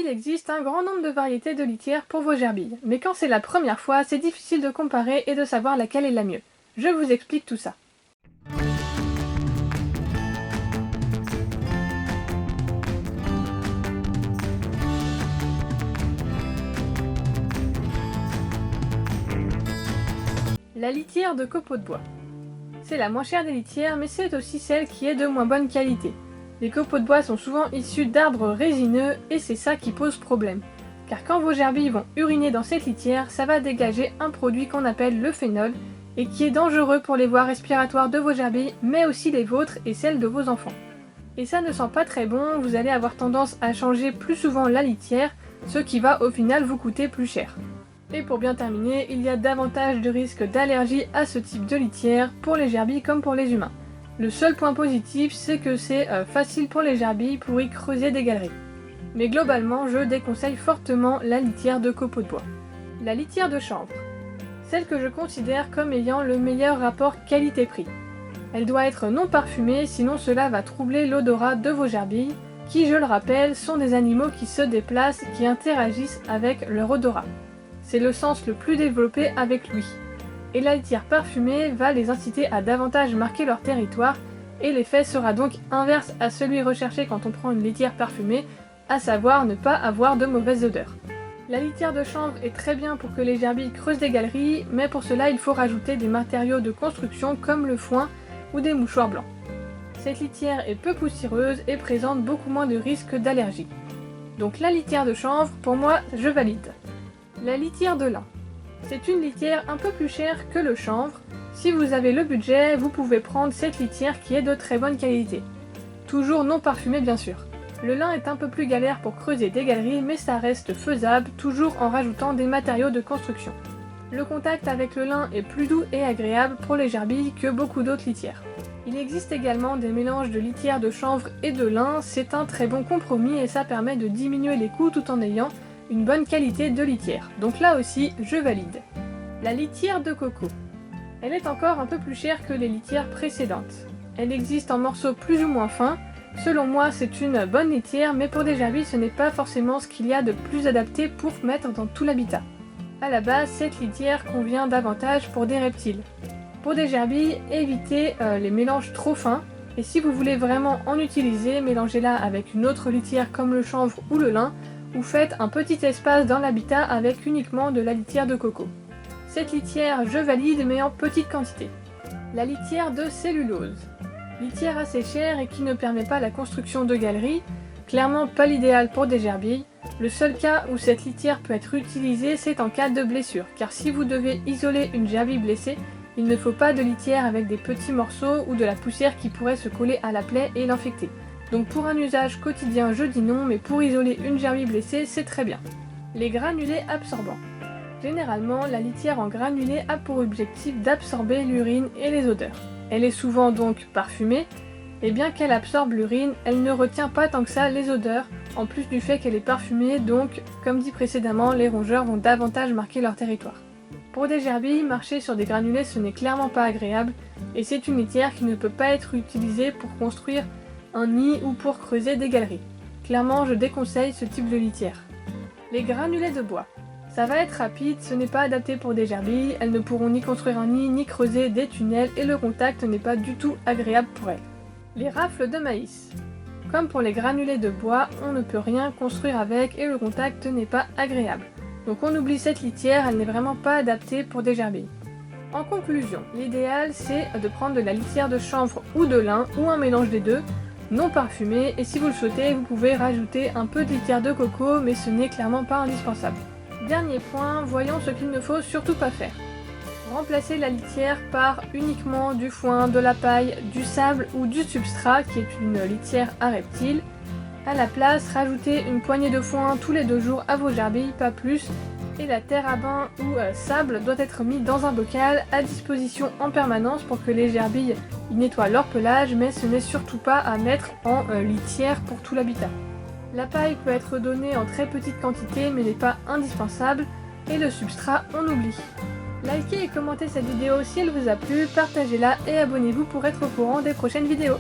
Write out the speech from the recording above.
Il existe un grand nombre de variétés de litières pour vos gerbilles, mais quand c'est la première fois, c'est difficile de comparer et de savoir laquelle est la mieux. Je vous explique tout ça. La litière de copeaux de bois. C'est la moins chère des litières, mais c'est aussi celle qui est de moins bonne qualité. Les copeaux de bois sont souvent issus d'arbres résineux et c'est ça qui pose problème. Car quand vos gerbilles vont uriner dans cette litière, ça va dégager un produit qu'on appelle le phénol et qui est dangereux pour les voies respiratoires de vos gerbilles, mais aussi les vôtres et celles de vos enfants. Et ça ne sent pas très bon, vous allez avoir tendance à changer plus souvent la litière, ce qui va au final vous coûter plus cher. Et pour bien terminer, il y a davantage de risques d'allergie à ce type de litière pour les gerbilles comme pour les humains. Le seul point positif, c'est que c'est facile pour les gerbilles pour y creuser des galeries. Mais globalement, je déconseille fortement la litière de copeaux de bois. La litière de chanvre. Celle que je considère comme ayant le meilleur rapport qualité-prix. Elle doit être non parfumée, sinon cela va troubler l'odorat de vos gerbilles, qui, je le rappelle, sont des animaux qui se déplacent et qui interagissent avec leur odorat. C'est le sens le plus développé avec lui. Et la litière parfumée va les inciter à davantage marquer leur territoire, et l'effet sera donc inverse à celui recherché quand on prend une litière parfumée, à savoir ne pas avoir de mauvaise odeur. La litière de chanvre est très bien pour que les gerbilles creusent des galeries, mais pour cela il faut rajouter des matériaux de construction comme le foin ou des mouchoirs blancs. Cette litière est peu poussiéreuse et présente beaucoup moins de risques d'allergie. Donc la litière de chanvre, pour moi, je valide. La litière de lin. C'est une litière un peu plus chère que le chanvre. Si vous avez le budget, vous pouvez prendre cette litière qui est de très bonne qualité. Toujours non parfumée bien sûr. Le lin est un peu plus galère pour creuser des galeries, mais ça reste faisable, toujours en rajoutant des matériaux de construction. Le contact avec le lin est plus doux et agréable pour les gerbilles que beaucoup d'autres litières. Il existe également des mélanges de litière de chanvre et de lin, c'est un très bon compromis et ça permet de diminuer les coûts tout en ayant une bonne qualité de litière. Donc là aussi, je valide. La litière de coco. Elle est encore un peu plus chère que les litières précédentes. Elle existe en morceaux plus ou moins fins. Selon moi, c'est une bonne litière, mais pour des gerbilles, ce n'est pas forcément ce qu'il y a de plus adapté pour mettre dans tout l'habitat. À la base, cette litière convient davantage pour des reptiles. Pour des gerbilles, évitez les mélanges trop fins, et si vous voulez vraiment en utiliser, mélangez-la avec une autre litière comme le chanvre ou le lin, ou faites un petit espace dans l'habitat avec uniquement de la litière de coco. Cette litière, je valide, mais en petite quantité. La litière de cellulose. Litière assez chère et qui ne permet pas la construction de galeries, clairement pas l'idéal pour des gerbilles. Le seul cas où cette litière peut être utilisée, c'est en cas de blessure, car si vous devez isoler une gerbille blessée, il ne faut pas de litière avec des petits morceaux ou de la poussière qui pourrait se coller à la plaie et l'infecter. Donc pour un usage quotidien, je dis non, mais pour isoler une gerbille blessée, c'est très bien. Les granulés absorbants. Généralement, la litière en granulés a pour objectif d'absorber l'urine et les odeurs. Elle est souvent donc parfumée, et bien qu'elle absorbe l'urine, elle ne retient pas tant que ça les odeurs, en plus du fait qu'elle est parfumée, donc, comme dit précédemment, les rongeurs vont davantage marquer leur territoire. Pour des gerbilles, marcher sur des granulés ce n'est clairement pas agréable, et c'est une litière qui ne peut pas être utilisée pour construire un nid ou pour creuser des galeries. Clairement, je déconseille ce type de litière. Les granulés de bois. Ça va être rapide, ce n'est pas adapté pour des gerbilles, elles ne pourront ni construire un nid, ni creuser des tunnels, et le contact n'est pas du tout agréable pour elles. Les rafles de maïs. Comme pour les granulés de bois, on ne peut rien construire avec et le contact n'est pas agréable. Donc on oublie cette litière, elle n'est vraiment pas adaptée pour des gerbilles. En conclusion, l'idéal c'est de prendre de la litière de chanvre ou de lin, ou un mélange des deux, non parfumé, et si vous le souhaitez, vous pouvez rajouter un peu de litière de coco, mais ce n'est clairement pas indispensable. Dernier point, voyons ce qu'il ne faut surtout pas faire. Remplacez la litière par uniquement du foin, de la paille, du sable ou du substrat, qui est une litière à reptiles. À la place, rajoutez une poignée de foin tous les 2 jours à vos gerbilles, pas plus, et la terre à bain ou sable doit être mis dans un bocal à disposition en permanence pour que les gerbilles y nettoient leur pelage, mais ce n'est surtout pas à mettre en litière pour tout l'habitat. La paille peut être donnée en très petite quantité mais n'est pas indispensable, et le substrat on oublie. Likez et commentez cette vidéo si elle vous a plu, partagez-la et abonnez-vous pour être au courant des prochaines vidéos.